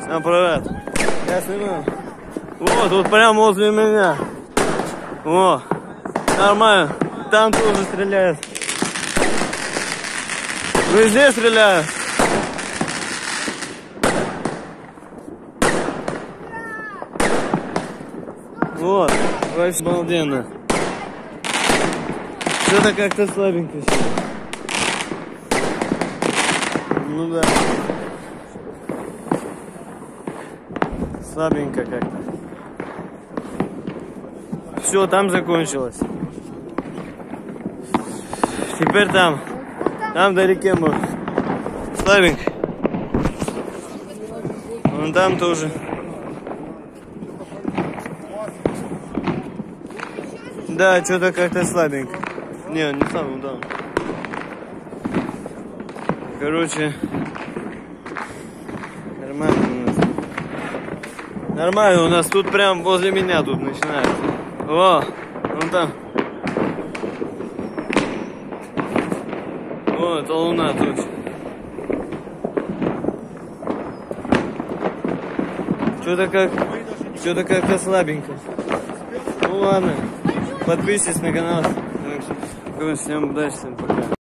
Всем привет. Я снимаю. Вот, тут прямо возле меня. О, нормально. Там тоже стреляют. Везде стреляют. Вот, вообще обалденно. Что-то как-то слабенько сейчас. Ну да. Слабенько как-то. Все, там закончилось. Теперь там вдалеке будет. Слабенько. Вон там тоже. Да, что-то как-то слабенько. Не слабо, да. Короче, нормально у нас. Нормально у нас тут прям возле меня тут начинается. О, вон там. О, это луна тут. Что-то как-то слабенько. Ну ладно. Подписывайтесь на канал. Всем удачи, всем пока.